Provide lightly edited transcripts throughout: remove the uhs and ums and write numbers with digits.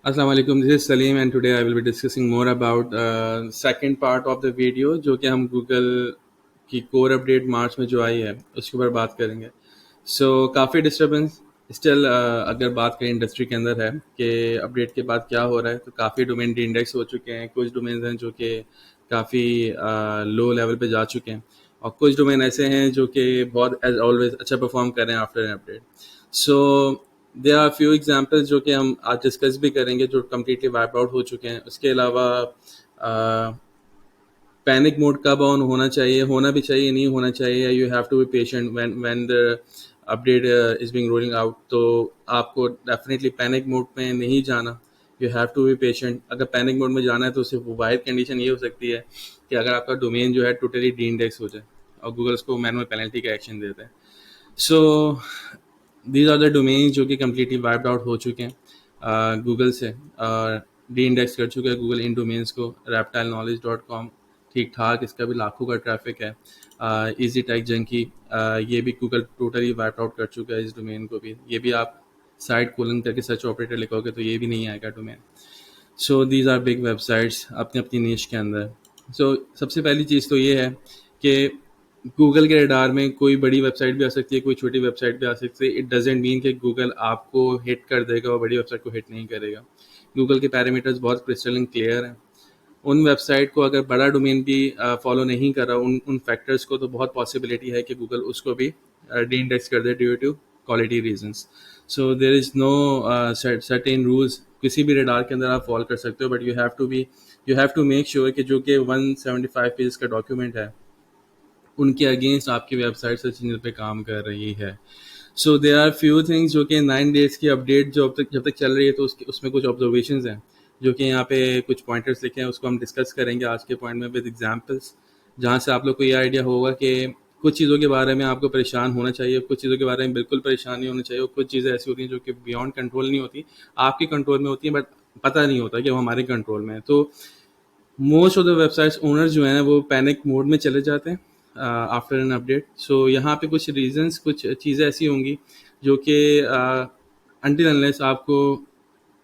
Assalamu alaikum. This is Salim, and today I will be discussing more about second part of the video जो कि हम Google की core update मार्च में जो आई है उसके ऊपर बात करेंगे. काफ़ी डिस्टर्बेंस स्टिल अगर बात करें इंडस्ट्री के अंदर है कि अपडेट के बाद क्या हो रहा है, तो काफ़ी डोमेन डी इंडेक्स हो चुके हैं. कुछ डोमेन हैं जो कि काफ़ी लो लेवल पे जा चुके हैं, और कुछ डोमेन ऐसे हैं जो कि बहुत एज ऑलवेज अच्छा परफॉर्म कर रहे हैं after an update. So there are few examples जो कि हम आज डिस्कस भी करेंगे जो कम्प्लीटली वाइप आउट हो चुके हैं. उसके अलावा पैनिक मोड कब ऑन होना चाहिए, होना भी चाहिए, नहीं होना चाहिए. You have to be patient when the update is being rolling out. तो आपको डेफिनेटली पैनिक मोड में नहीं जाना. You have to be patient. अगर पैनिक मोड में जाना है तो सिर्फ वाइड कंडीशन ये हो सकती है कि अगर आपका डोमेन जो है टोटली डी इंडेक्स हो जाए और गूगल उसको मैनुअल पेनल्टी का एक्शन देते हैं. So these are the domain जो कि कम्प्लीटली वाइप्ड आउट हो चुके हैं गूगल से, और डी इंडेक्स कर चुके हैं गूगल इन डोमेन्स को. reptilenolledge.com ठीक ठाक, इसका भी लाखों का ट्रैफिक है. इजी टेक जंकी, ये भी गूगल टोटली वाइप आउट कर चुका है इस डोमेन को भी. ये भी आप साइट कोलन करके सर्च ऑपरेटर लिखोगे तो ये भी नहीं आएगा domain. So these are big websites अपनी अपनी नीश के अंदर. सबसे पहली चीज़ तो ये है कि गूगल के रडार में कोई बड़ी वेबसाइट भी आ सकती है, कोई छोटी वेबसाइट भी आ सकती है. इट डजेंट मीन कि गूगल आपको हिट कर देगा और बड़ी वेबसाइट को हिट नहीं करेगा. गूगल के पैरामीटर्स बहुत क्रिस्टल क्लियर हैं. उन वेबसाइट को अगर बड़ा डोमेन भी फॉलो नहीं कर रहा उन उन फैक्टर्स को, तो बहुत पॉसिबिलिटी है कि गूगल उसको भी डी इंडेक्स कर दे due to quality reasons. So there is no certain rules. किसी भी रडार के अंदर आप फॉलो कर सकते हो, but you have to make sure कि जो कि 175 पेज का डॉक्यूमेंट है उनके अगेंस्ट आपकी वेबसाइट सर्च इंजन पे काम कर रही है. So there are few things जो कि 9 डेज की अपडेट जब तक चल रही है, तो उसमें कुछ ऑब्जर्वेशंस हैं जो कि यहाँ पे कुछ पॉइंटर्स लिखे हैं. उसको हम डिस्कस करेंगे आज के पॉइंट में विद एग्जांपल्स, जहाँ से आप लोग को ये आइडिया होगा कि कुछ चीज़ों के बारे में आपको परेशान होना चाहिए, कुछ चीज़ों के बारे में बिल्कुल परेशान नहीं होना चाहिए, और कुछ चीज़ें ऐसी होती हैं जो कि बियॉन्ड कंट्रोल नहीं होती, आपके कंट्रोल में होती हैं, बट पता नहीं होता कि वो हमारे कंट्रोल में है. तो most of the websites owner जो हैं वो पैनिक मोड में चले जाते हैं आफ्टर एन अपडेट. सो यहाँ पे कुछ रीजंस, कुछ चीज़ें ऐसी होंगी जो कि अनटिल अनलेस आपको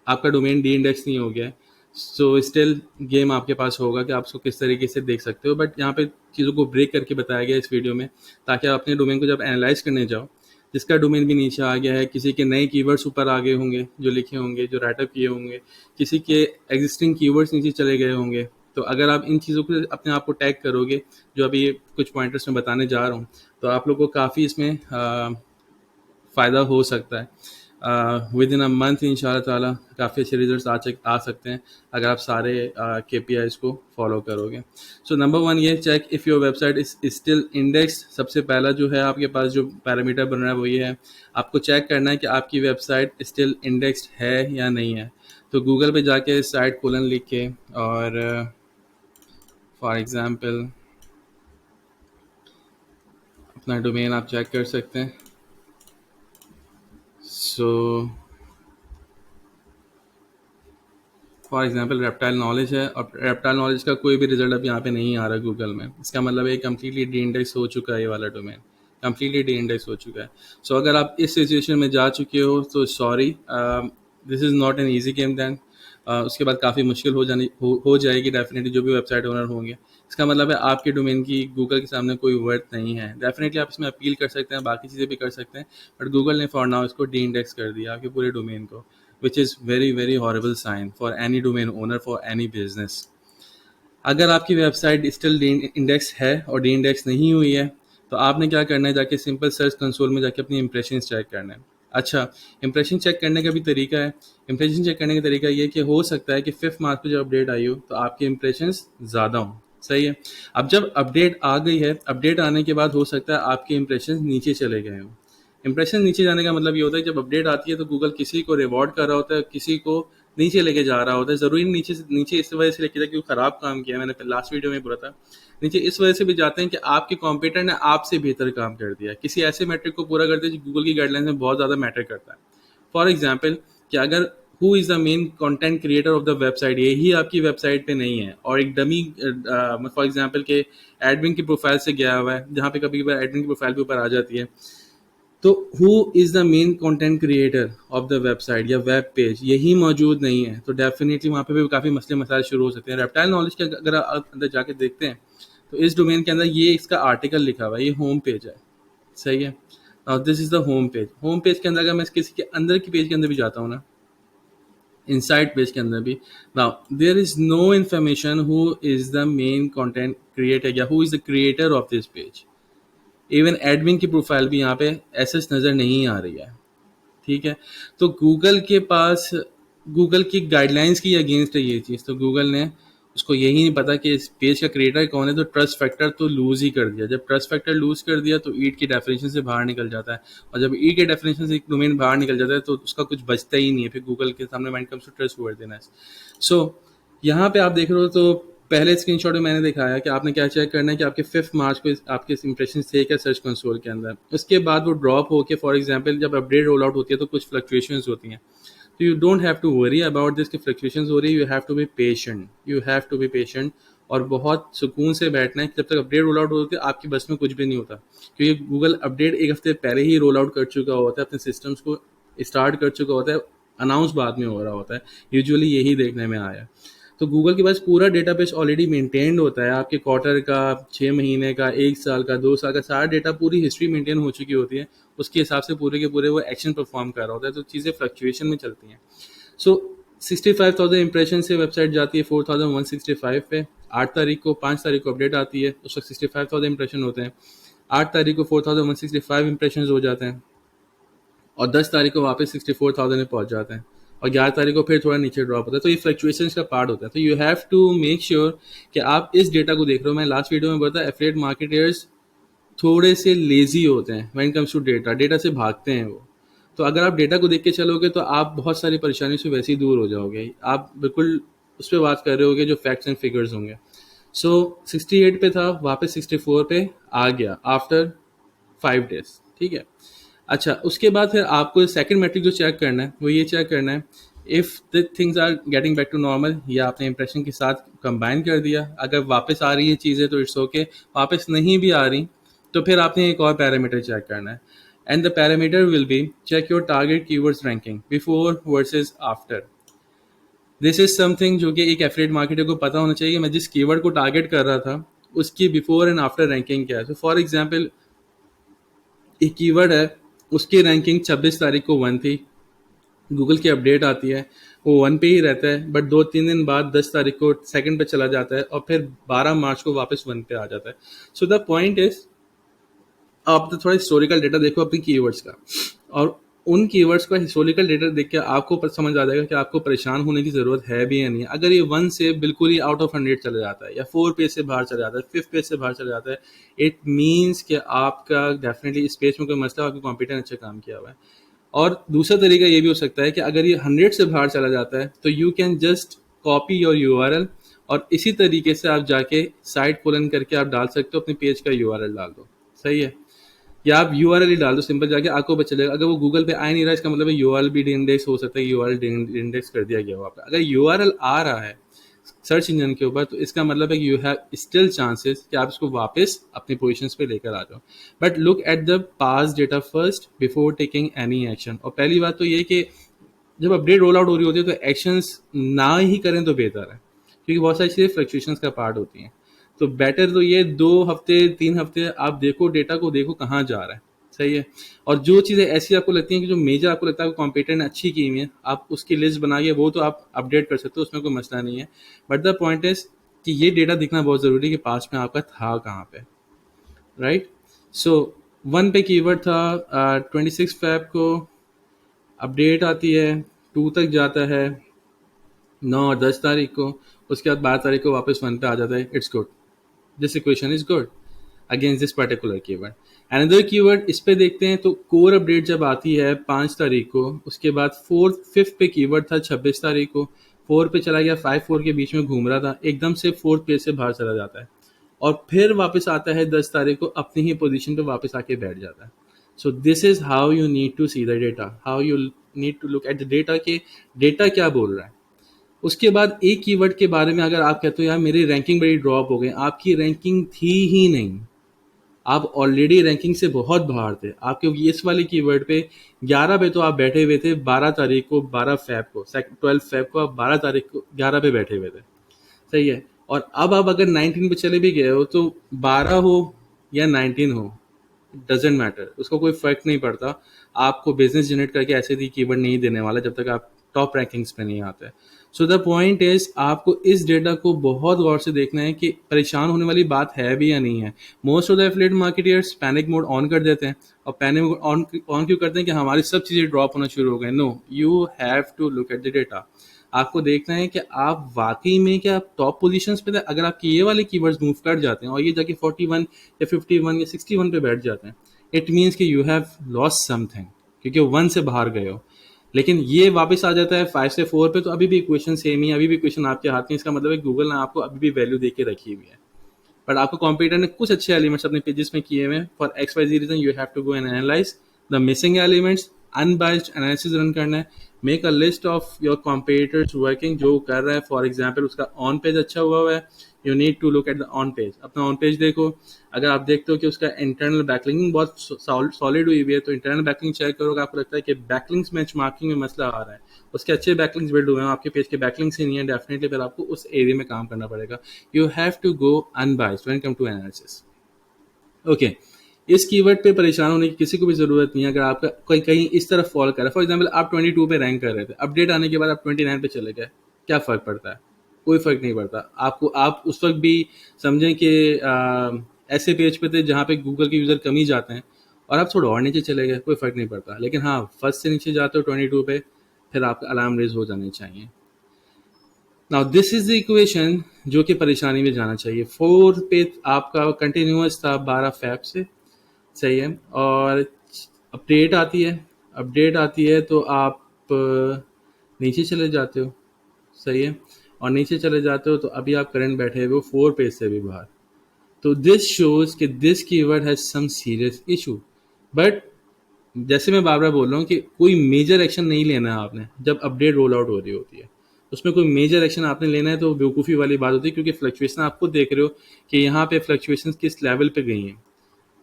आपका डोमेन डी इंडेक्स नहीं हो गया है, सो स्टिल गेम आपके पास होगा कि आप उसको किस तरीके से देख सकते हो. बट यहाँ पे चीज़ों को ब्रेक करके बताया गया इस वीडियो में, ताकि आप अपने डोमेन को जब एनालाइज करने जाओ, जिसका डोमेन भी नीचे आ गया है, किसी के नए कीवर्ड्स ऊपर आ गए होंगे जो लिखे होंगे, जो राइटअप किए होंगे, किसी के एग्जिस्टिंग कीवर्ड्स नीचे चले गए होंगे. तो अगर आप इन चीज़ों को अपने आप को टैग करोगे, जो अभी ये कुछ पॉइंटर्स मैं बताने जा रहा हूँ, तो आप लोग को काफ़ी इसमें फ़ायदा हो सकता है. विद इन अ मंथ इंशाल्लाह ताला काफ़ी अच्छे रिजल्ट्स आ सकते हैं अगर आप सारे KPIs को फॉलो करोगे. सो नंबर वन ये check if your website is still index. सबसे पहला जो है आपके पास जो पैरामीटर बन रहा है वो ये है, आपको चेक करना है कि आपकी वेबसाइट स्टिल इंडेक्स्ड है या नहीं है. तो गूगल पे जाके साइट कोलन लिख के, और फॉर एग्ज़ाम्पल अपना डोमेन आप चेक कर सकते हैं. So for example reptile knowledge है, और रेप्टाइल नॉलेज का कोई भी रिजल्ट अब यहाँ पे नहीं आ रहा गूगल में. इसका मतलब है कम्प्लीटली डी इंडेक्स हो चुका है ये वाला डोमेन, कम्प्लीटली डी इंडेक्स हो चुका है. अगर आप इस सिचुएशन में जा चुके हो तो sorry, this is not an easy game than. उसके बाद काफ़ी मुश्किल हो जाएगी डेफिनेटली जो भी वेबसाइट ओनर होंगे. इसका मतलब है आपके डोमेन की गूगल के सामने कोई वर्थ नहीं है. डेफिनेटली आप इसमें अपील कर सकते हैं, बाकी चीज़ें भी कर सकते हैं, बट गूगल ने फॉर नाउ इसको डी इंडेक्स कर दिया आपके पूरे डोमेन को, which is very very horrible sign for any domain owner, for any business. अगर आपकी वेबसाइट स्टिल इंडेक्स है और डी इंडेक्स नहीं हुई है, तो आपने क्या करना है, जाके सिंपल सर्च कंसोल में जाके अपनी इंप्रेशन चेक करना है. अच्छा, इंप्रेशन चेक करने का भी तरीका है. इंप्रेशन चेक करने का तरीका ये कि हो सकता है कि 5 मार्च को जब अपडेट आई हो तो आपके इंप्रेशन ज़्यादा हों. सही है. अब जब अपडेट आ गई है, अपडेट आने के बाद हो सकता है आपके इंप्रेशन नीचे चले गए हों. इंप्रेशन नीचे जाने का मतलब ये होता है जब अपडेट आती है तो गूगल किसी को रिवॉर्ड कर रहा होता है, किसी को नीचे लेके जा रहा होता है. ज़रूरी नीचे नीचे इस वजह से लेके जाए क्योंकि ख़राब काम किया. मैंने लास्ट वीडियो में बोला था, नीचे इस वजह से भी जाते हैं कि आपके कॉम्पिटिटर ने आपसे बेहतर काम कर दिया, किसी ऐसे मैट्रिक को पूरा करते हैं जो गूगल की गाइडलाइन में बहुत ज़्यादा मैटर करता है. फॉर एग्जाम्पल कि अगर who is the main content creator of the website, यही आपकी वेबसाइट पे नहीं है, और एक डमी फॉर एग्जाम्पल के एडमिन की प्रोफाइल से गया हुआ है, जहाँ पे कभी कभी एडमिन की प्रोफाइल भी ऊपर आ जाती है, तो who is the main content creator of the website या वेब पेज, यही मौजूद नहीं है तो डेफिनेटली वहाँ पे भी काफ़ी मसले मसाइल शुरू हो सकते हैं। रेप्टाइल नॉलेज के अगर आप अंदर जाके देखते हैं तो इस डोमेन के अंदर ये इसका आर्टिकल लिखा हुआ है, ये होम पेज है, सही है। Now this is the home page. Home page के अंदर अगर मैं किसी के अंदर की पेज के अंदर भी जाता हूँ ना, इनसाइड पेज के अंदर भी, now there is no information who is the main content creator या who is the creator of this page. Even admin की प्रोफाइल भी यहाँ पे ऐसे नज़र नहीं आ रही है, ठीक है। तो गूगल के पास, गूगल की गाइडलाइंस की अगेंस्ट है ये चीज़, तो गूगल ने उसको यही नहीं पता कि इस पेज का क्रिएटर कौन है, तो ट्रस्ट फैक्टर तो लूज ही कर दिया। जब ट्रस्ट फैक्टर लूज कर दिया तो ईट की डेफिनेशन से बाहर निकल जाता है, और जब ईट के डेफिनेशन से एक डोमेन बाहर निकल जाता है तो उसका कुछ बचता ही नहीं है फिर गूगल के सामने when it comes to trustworthiness. So यहाँ पे आप देख रहे हो, तो पहले स्क्रीनशॉट में मैंने दिखाया कि आपने क्या चेक करना है कि आपके 5 मार्च को आपके इंप्रेशन थे क्या सर्च कंसोल के अंदर। उसके बाद वो ड्रॉप होके, फॉर एग्जांपल जब अपडेट रोल आउट होती है तो कुछ फ्लक्चुएशंस होती हैं, तो you don't have to worry about this कि फ्लक्चुएशंस हो रही है। You have to be patient, you have to be patient, और बहुत सुकून से बैठना है। जब तक अपडेट रोल आउट होती है आपकी बस में कुछ भी नहीं होता, क्योंकि गूगल अपडेट एक हफ्ते पहले ही रोल आउट कर चुका होता है, अपने सिस्टम्स को स्टार्ट कर चुका होता है, अनाउंस बाद में हो रहा होता है। यूजुअली यही देखने में आया। तो गूगल के पास पूरा डेटाबेस ऑलरेडी मेंटेन्ड होता है, आपके क्वार्टर का, 6 महीने का, 1 साल का, 2 साल का, सारा डेटा, पूरी हिस्ट्री मेंटेन हो चुकी होती है। उसके हिसाब से पूरे के पूरे वो एक्शन परफॉर्म कर रहा होता है, तो चीज़ें फ्लक्चुएशन में चलती हैं। सो 65,000 इंप्रेशन से वेबसाइट जाती है 4,165 पे। 8 तारीख को, 5 तारीख को अपडेट आती है, उस वक्त 65,000 इंप्रेशन होते हैं। 8 तारीख को 4,165 इंप्रेशन हो जाते हैं, और 10 तारीख को वापस 64,000 में पहुंच जाते हैं, और 11 तारीख को फिर थोड़ा नीचे ड्रॉप होता है। तो ये फ्लक्चुएशन का पार्ट होता है। तो you have to make sure कि आप इस डेटा को देख रहे हो। मैं लास्ट वीडियो में बताया एफिलिएट मार्केटर्स थोड़े से लेजी होते हैं when comes to data, data से भागते हैं वो। तो अगर आप डेटा को देख के चलोगे तो आप बहुत सारी परेशानियों से वैसे ही दूर हो जाओगे। आप बिल्कुल उस पर बात कर रहे होगे जो फैक्ट्स एंड फिगर्स होंगे। सो 68 पे था, वापस 64 पे आ गया आफ्टर 5 डेज, ठीक है। अच्छा, उसके बाद फिर आपको सेकंड मैट्रिक जो चेक करना है वो ये चेक करना है, if the things are getting back to normal, या आपने इंप्रेशन के साथ कंबाइन कर दिया। अगर वापस आ रही है चीज़ें तो इट्स ओके, वापस नहीं भी आ रही तो फिर आपने एक और पैरामीटर चेक करना है, and the parameter will be check your target keywords ranking before versus after. This is something जो कि एक एफिलिएट मार्केटर को पता होना चाहिए कि मैं जिस कीवर्ड को टारगेट कर रहा था उसकी बिफोर एंड आफ्टर रैंकिंग क्या है। तो फॉर एग्जाम्पल एक कीवर्ड है, उसकी रैंकिंग 26 तारीख को 1 थी, गूगल की अपडेट आती है वो 1 पे ही रहता है, बट 2-3 दिन बाद 10 तारीख को सेकंड पे चला जाता है, और फिर 12 मार्च को वापस 1 पे आ जाता है। सो द पॉइंट इज, आप तो थोड़ा हिस्टोरिकल डेटा देखो अपनी कीवर्ड्स का, और उन कीवर्ड्स का हिस्टोरिकल डेटा देख के आपको समझ आ जाएगा कि आपको परेशान होने की ज़रूरत है भी या नहीं। अगर ये 1 से बिल्कुल ही आउट ऑफ 100 चला जाता है, या 4 पेज से बाहर चला जाता है, 5 पेज से बाहर चला जाता है, इट मीन्स कि आपका डेफिनेटली इस पेज में कोई मसला, आपकी कॉम्पिटेंट अच्छा काम किया हुआ है। और दूसरा तरीका ये भी हो सकता है कि अगर ये 100 से बाहर चला जाता है तो you can just copy your URL, और इसी तरीके से आप जाके साइट कोलन करके आप डाल सकते हो, अपने पेज का यूआरएल डाल दो, सही है। या आप यूआरएल ही डाल दो सिंपल, जाके आपको पता चलेगा। अगर वो गूगल पे आ नहीं रहा, इसका मतलब है यूआरएल भी इंडेक्स हो सकता है, यूआरएल इंडेक्स कर दिया गया वहाँ पे। अगर यूआरएल आ रहा है सर्च इंजन के ऊपर तो इसका मतलब है कि यू हैव स्टिल चांसेस कि आप इसको वापस अपनी पोजीशंस पे लेकर आ जाओ। But look at the pass data first before taking any action. और पहली बात तो ये कि जब अपडेट रोल आउट हो रही होती है तो एक्शंस ना ही करें तो बेहतर है, क्योंकि बहुत सारी चीज़ें फ्लक्चुएशंस का पार्ट होती हैं। तो बेटर तो ये 2 हफ्ते 3 हफ्ते आप देखो, डेटा को देखो कहाँ जा रहा है, सही है। और जो चीज़ें ऐसी आपको लगती हैं कि जो मेजर आपको लगता है कॉम्पिटेंट अच्छी की हुई है, आप उसकी लिस्ट बनाइए, वो तो आप अपडेट कर सकते हो, उसमें कोई मसला नहीं है। बट द पॉइंट इज कि ये डेटा दिखना बहुत ज़रूरी है कि पास में आपका था कहाँ पे, राइट। सो 1 पे कीवर्ड था, 26 फेब को अपडेट आती है, 2 तक जाता है, 9 और 10 तारीख को, उसके बाद 12 तारीख को वापस 1 पे आ जाता है। It's good, this equation is good against this particular keyword. Another keyword इस पे देखते हैं, तो कोर अपडेट जब आती है 5 तारीख को, उसके बाद 5th पे कीवर्ड था 26 तारीख को, 4 पे चला गया, 5-4 के बीच में घूम रहा था, एकदम से 4th पेज से बाहर चला जाता है, और फिर वापस आता है 10 तारीख को, अपनी ही पोजीशन पे वापस आके बैठ जाता है। So this is how you need to see the data, how you need to look at the data के डेटा क्या बोल रहा है। उसके बाद एक कीवर्ड के बारे में अगर आप कहते हो यार मेरी रैंकिंग बड़ी ड्रॉप हो गई, आपकी रैंकिंग थी ही नहीं, आप ऑलरेडी रैंकिंग से बहुत बाहर थे, आपके इस वाले कीवर्ड पे 11 पे तो आप बैठे हुए थे 12 तारीख को, 12 फेब को, 12 फेब को आप 12 तारीख को 11 पे बैठे हुए थे, सही है। और अब आप अगर 19 पे चले भी गए हो तो 12 हो या 19 हो, डजेंट मैटर, उसको कोई फर्क नहीं पड़ता। आपको बिजनेस जनरेट करके ऐसे भी कीवर्ड नहीं देने वाला जब तक आप टॉप रैंकिंग्स पे नहीं आते। सो द पॉइंट इज, आपको इस डेटा को बहुत गौर से देखना है कि परेशान होने वाली बात है भी या नहीं है। Most of the affiliate marketers panic mode on कर देते हैं, और पैनिक मोड ऑन क्यों करते हैं कि हमारी सब चीज़ें ड्रॉप होना शुरू हो गए। No, you have to look at the data. आपको देखना है कि आप वाकई में क्या टॉप पोजीशंस पे थे। अगर आपके ये वाले कीवर्ड्स मूव कर जाते हैं और ये जाके 41 या 51 या 61 पे बैठ जाते हैं, इट मीन्स कि यू हैव लॉस्ट समथिंग, क्योंकि 1 से बाहर गए हो। लेकिन ये वापस आ जाता है 5 से 4 पे, तो अभी भी इक्वेशन सेम ही है, अभी भी इक्वेशन आपके हाथ में। इसका मतलब है गूगल ने आपको अभी भी वैल्यू दे के रखी हुई है, बट आपको कंप्यूटर ने कुछ अच्छे एलिमेंट्स अपने पेजेस में किए हुए हैं। For X Y Z reason you have to go and analyse the missing elements, unbiased analysis run करना है, make a list of your competitors working, जो कर रहा है। फॉर एग्जाम्पल उसका ऑन पेज अच्छा हुआ है, you need to look at the on page, अपना ऑन पेज देखो। अगर आप देखते हो कि उसका इंटरनल बैकलिंग बहुत सॉलिड हुई हुई है, तो इंटरनल बैकलिंग चेक करोगे, आपको लगता है कि बैकलिंग्स बेंच मार्किंग में मसला आ रहा है, उसके अच्छे बैकलिंग्स बिल्ड हुए हैं, आपके पेज के बैकलिंग्स ही नहीं है, डेफिनेटली फिर आपको उस एरिया में काम करना पड़ेगा। You have to go unbiased when come to analysis. Okay, इस कीवर्ड पे परेशान होने की किसी को भी जरूरत नहीं है। अगर आपका कहीं कहीं इस तरफ फॉल कर रहा है, फॉर एग्जांपल आप 22 पे रैंक कर रहे थे, अपडेट आने के बाद आप 29 पे चले गए, क्या फर्क पड़ता है? कोई फर्क नहीं पड़ता आपको। आप उस वक्त भी समझें कि ऐसे पेज पे थे जहाँ पे गूगल के यूजर कम ही जाते हैं, और आप थोड़ा और नीचे चले गए, कोई फर्क नहीं पड़ता। लेकिन हाँ, फर्स्ट से नीचे जाते हो 22 पे, फिर आपका अलार्म रेज हो जाने चाहिए। Now this is the equation जो कि परेशानी में जाना चाहिए। 4 पे आपका कंटिन्यूअस था 12 फेब से, सही है। और अपडेट आती है, अपडेट आती है तो आप नीचे चले जाते हो, सही है। और नीचे चले जाते हो तो अभी आप करंट बैठे हुए हो 4 पेज से भी बाहर। तो दिस शोज कि this keyword has some serious issue. But जैसे मैं बार बार बोल रहा हूँ कि कोई मेजर एक्शन नहीं लेना है आपने जब अपडेट रोल आउट हो रही होती है, उसमें कोई मेजर एक्शन आपने लेना है तो बेवकूफ़ी वाली बात होती है, क्योंकि फ्लक्चुएशन आप खुद देख रहे हो कि यहाँ पे फ्लक्चुएशन किस लेवल पे गई हैं।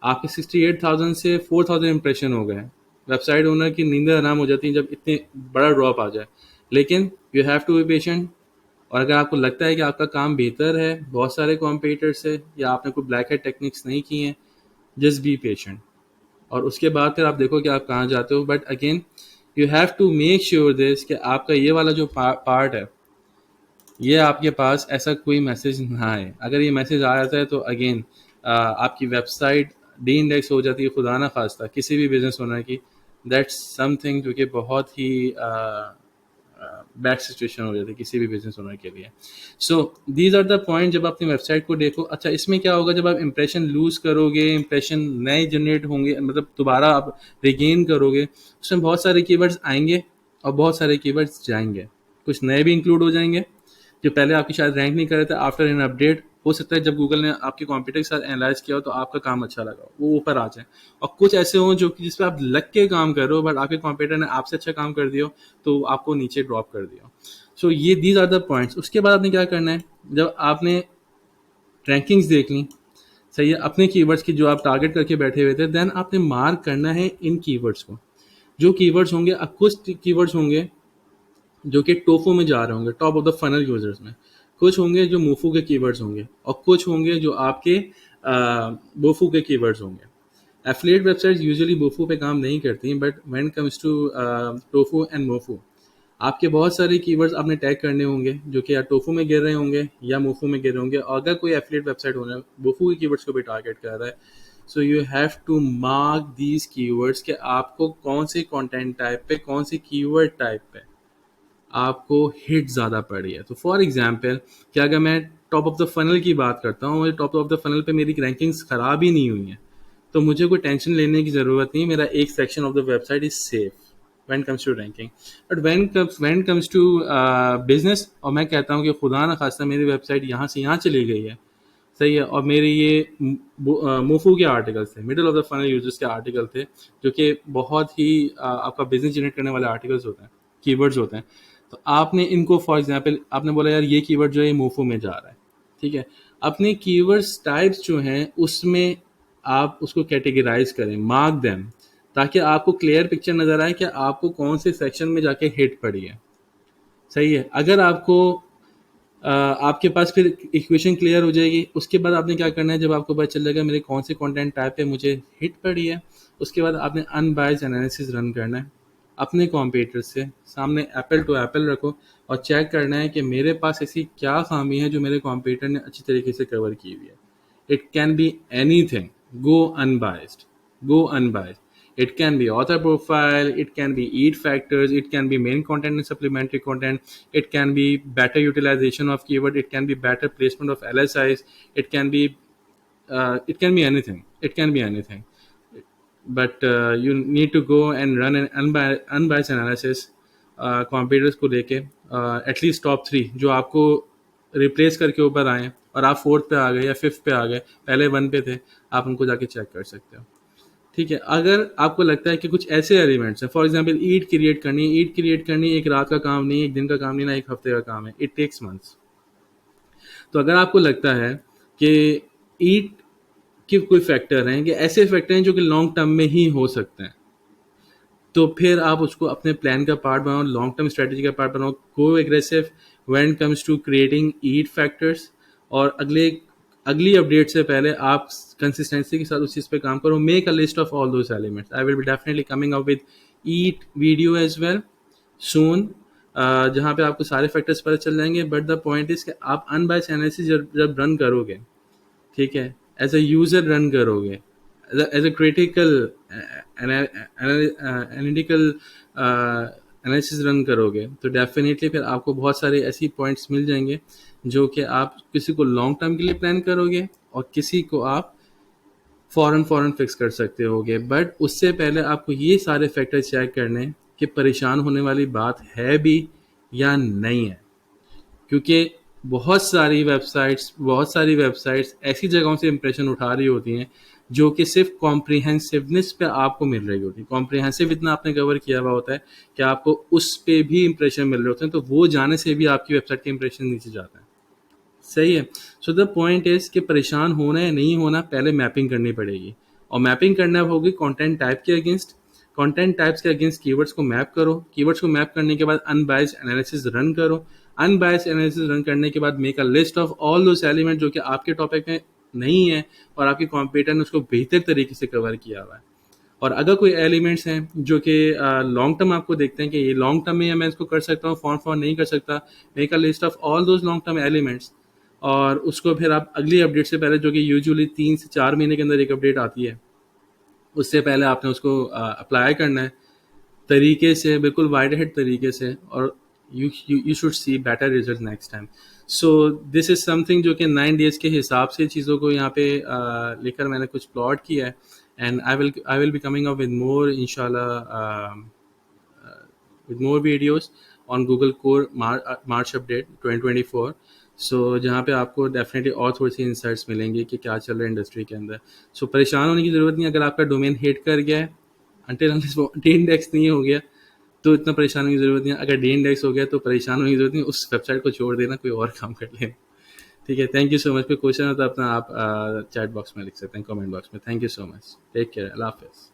आपके 68,000 से 4,000 इंप्रेशन हो गए। वेबसाइट ओनर की नींद हराम हो जाती है जब इतने बड़ा ड्रॉप आ जाए। लेकिन you have to be patient. और अगर आपको लगता है कि आपका काम बेहतर है बहुत सारे कॉम्पिटिटर से, या आपने कोई ब्लैक हेड टेक्निक्स नहीं की हैं, जस्ट बी पेशेंट। और उसके बाद फिर आप देखो कि आप कहाँ जाते हो। But again you have to make sure this कि आपका ये वाला जो पार्ट है, ये आपके पास ऐसा कोई मैसेज ना आए। अगर ये मैसेज आ जाता है तो अगेन आपकी वेबसाइट डी इंडेक्स हो जाती है, खुदा ना खास्ता किसी भी बिजनेस ओनर की। दैट्स समथिंग जो कि बहुत ही बैड सिचुएशन हो जाती है किसी भी बिजनेस ओनर के लिए। So these are the point जब आप अपनी वेबसाइट को देखो। अच्छा, इसमें क्या होगा जब आप इंप्रेशन लूज करोगे, इंप्रेशन नए जनरेट होंगे, मतलब दोबारा आप रिगेन करोगे, उसमें बहुत सारे कीवर्ड्स आएंगे और बहुत सारे कीवर्ड्स जाएंगे, कुछ नए भी इंक्लूड हो जाएंगे जो पहले आपकी शायद रैंक नहीं कर रहे थे। आफ्टर एन अपडेट हो सकता है जब गूगल ने आपके कॉम्पिटिटर के साथ एनालाइज किया हो तो आपका काम अच्छा लगा, वो ऊपर आ जाए। और कुछ ऐसे हों जो कि जिस पे आप लग के काम कर रहे हो बट आपके कॉम्पिटिटर ने आपसे अच्छा काम कर दिया हो तो आपको नीचे ड्रॉप कर दिया। सो ये दीज आर द पॉइंट्स। उसके बाद आपने क्या करना है, जब आपने रैंकिंग्स देख ली, सही है, अपने कीवर्ड्स की जो आप टारगेट करके बैठे हुए थे, देन आपने मार्क करना है इन कीवर्ड्स को। जो कीवर्ड्स होंगे, अब कुछ कीवर्ड्स होंगे जो कि टोफो में जा रहे होंगे, top of the funnel users में, कुछ होंगे जो मोफू के कीवर्ड्स होंगे, और कुछ होंगे जो आपके बोफू के कीवर्ड्स होंगे। एफिलिएट वेबसाइट्स यूजुअली बोफू पे काम नहीं करती, but when comes to TOFU and MOFU, आपके बहुत सारे कीवर्ड्स आपने टैग करने होंगे जो कि या टोफू में गिर रहे होंगे या मोफू में गिर रहे होंगे। और अगर कोई एफिलिएट वेबसाइट होना बोफू के कीवर्ड्स को भी टारगेट कर रहा है, so you have to mark these keywords कि आपको कौन से कंटेंट टाइप पे, कौन से कीवर्ड टाइप पे आपको हिट ज़्यादा पड़ी है। तो फॉर एग्जांपल कि अगर मैं टॉप ऑफ द फनल की बात करता हूँ, टॉप ऑफ द फनल पे मेरी रैंकिंग्स ख़राब ही नहीं हुई हैं, तो मुझे कोई टेंशन लेने की ज़रूरत नहीं। मेरा एक section of the website is safe when comes to ranking. But when comes to business, और मैं कहता हूँ कि खुदा ना खास्ता मेरी वेबसाइट यहाँ से यहाँ चली गई है, सही है, और मेरे ये मोफू के आर्टिकल्स थे, middle of the funnel users के आर्टिकल थे, जो कि बहुत ही आपका बिजनेस जनरेट करने वाले आर्टिकल्स होते हैं, कीवर्ड्स होते हैं। तो आपने इनको फॉर एग्जांपल आपने बोला यार ये कीवर्ड जो है मोफो में जा रहा है, ठीक है, अपने कीवर्ड्स टाइप्स जो हैं उसमें आप उसको कैटेगराइज करें, मार्क देम, ताकि आपको क्लियर पिक्चर नज़र आए कि आपको कौन से सेक्शन में जाके हिट पड़ी है। सही है। अगर आपको आपके पास फिर इक्वेशन क्लियर हो जाएगी, उसके बाद आपने क्या करना है, जब आपको पता चल जाएगा मेरे कौन से कंटेंट टाइप पे मुझे हिट पड़ी है, उसके बाद आपने अनबायस्ड एनालिसिस रन करना है अपने कंपटीटर से, सामने एप्पल टू एप्पल रखो और चेक करना है कि मेरे पास ऐसी क्या खामी है जो मेरे कंपटीटर ने अच्छी तरीके से कवर की हुई है। It can be anything, go unbiased, go unbiased. It can be author profile, it can be EAT factors, it can be main content and supplementary content, it can be better utilization of keyword, it can be better placement of LSIs, it can be anything, it can be anything. But you need to go and run an unbiased analysis competitors को लेके, at least top 3 जो आपको replace करके ऊपर आए और आप 4th पे आ गए या 5th पे आ गए, पहले 1 पे थे, आप उनको जाके चेक कर सकते हो। ठीक है। अगर आपको लगता है कि कुछ ऐसे एलिमेंट्स हैं, फॉर एग्जांपल ईट क्रिएट करनी, ईट क्रिएट करनी एक रात का काम नहीं, एक दिन का काम नहीं, ना एक हफ्ते का काम है, इट टेक्स मंथ्स। तो अगर आपको लगता है कि ईट के कोई फैक्टर हैं, कि ऐसे फैक्टर हैं जो कि लॉन्ग टर्म में ही हो सकते हैं, तो फिर आप उसको अपने प्लान का पार्ट बनाओ, लॉन्ग टर्म स्ट्रेटजी का पार्ट बनाओ, go aggressive when it comes to creating EAT factors. और अगली अपडेट से पहले आप कंसिस्टेंसी के साथ उस चीज़ पे काम करो, make a list of all those elements. I will be definitely coming up with it video as well soon, जहाँ पे आपको सारे फैक्टर्स पता चल जाएंगे। बट द पॉइंट इज कि आप अनबायस्ड एनालिसिस जब रन करोगे, ठीक है, एज अ यूजर रन करोगे, as a critical analytical analysis run करोगे, तो डेफिनेटली फिर आपको बहुत सारे ऐसी पॉइंट्स मिल जाएंगे जो कि आप किसी को लॉन्ग टर्म के लिए प्लान करोगे और किसी को आप फॉरन फिक्स कर सकते होगे। बट उससे पहले आपको ये सारे फैक्टर चेक करने कि परेशान होने वाली बात है भी या नहीं है, क्योंकि बहुत सारी वेबसाइट्स ऐसी जगहों से इंप्रेशन उठा रही होती हैं जो कि सिर्फ कॉम्प्रिहेंसिवनेस पे आपको मिल रही होती है। कॉम्प्रिहेंसिव इतना आपने कवर किया हुआ होता है कि आपको उस पे भी इंप्रेशन मिल रहे होते हैं, तो वो जाने से भी आपकी वेबसाइट के इंप्रेशन नीचे जाता है। सही है। सो द पॉइंट इज कि परेशान होना या नहीं होना, पहले मैपिंग करनी पड़ेगी, और मैपिंग करना होगी कंटेंट टाइप के अगेंस्ट। कंटेंट टाइप्स के अगेंस्ट कीवर्ड्स को मैप करो, कीवर्ड्स को मैप करने के बाद अनबायस्ड एनालिसिस रन करो, अनबायस्ड एनालिसिस रन करने के बाद make a list of all those element जो कि आपके टॉपिक में नहीं है और आपके कॉम्पिटिटर ने उसको बेहतर तरीके से कवर किया हुआ है। और अगर कोई एलिमेंट्स हैं जो कि लॉन्ग टर्म आपको देखते हैं कि ये लॉन्ग टर्म में मैं इसको कर सकता हूँ, फॉर्म नहीं कर सकता, make a list of all those long term elements, और उसको फिर आप अगली अपडेट से पहले, जो कि यूजुअली 3 से 4 महीने के अंदर एक अपडेट आती है, उससे पहले आपने उसको अप्लाई करना है तरीके से, बिल्कुल वाइड हेड तरीके से, और you should see better result next time. So this is something जो कि 9 डेज के हिसाब से चीज़ों को यहाँ पे लेकर मैंने कुछ प्लॉट किया है, and I will be coming up with more इंशाल्लाह, with more videos on Google Core March update 2024। सो जहाँ पे आपको डेफिनेटली और थोड़ी सी इंसाइट्स मिलेंगी कि क्या चल रहा है इंडस्ट्री के अंदर। सो परेशान होने की ज़रूरत नहीं, अगर आपका डोमेन हिट कर गया है, अनटिल अनलेस वो डी इंडेक्स नहीं हो गया, तो इतना परेशान होने की ज़रूरत नहीं है। अगर डी इंडेक्स हो गया तो परेशान होने की ज़रूरत नहीं, उस वेबसाइट को छोड़ देना, कोई और काम कर लेना। ठीक है। Thank you so much. कोई क्वेश्चन हो तो अपना आप चैट बॉक्स में लिख सकते हैं, कमेंट बॉक्स में। Thank you so much. Take care. अल्लाह हाफिज़।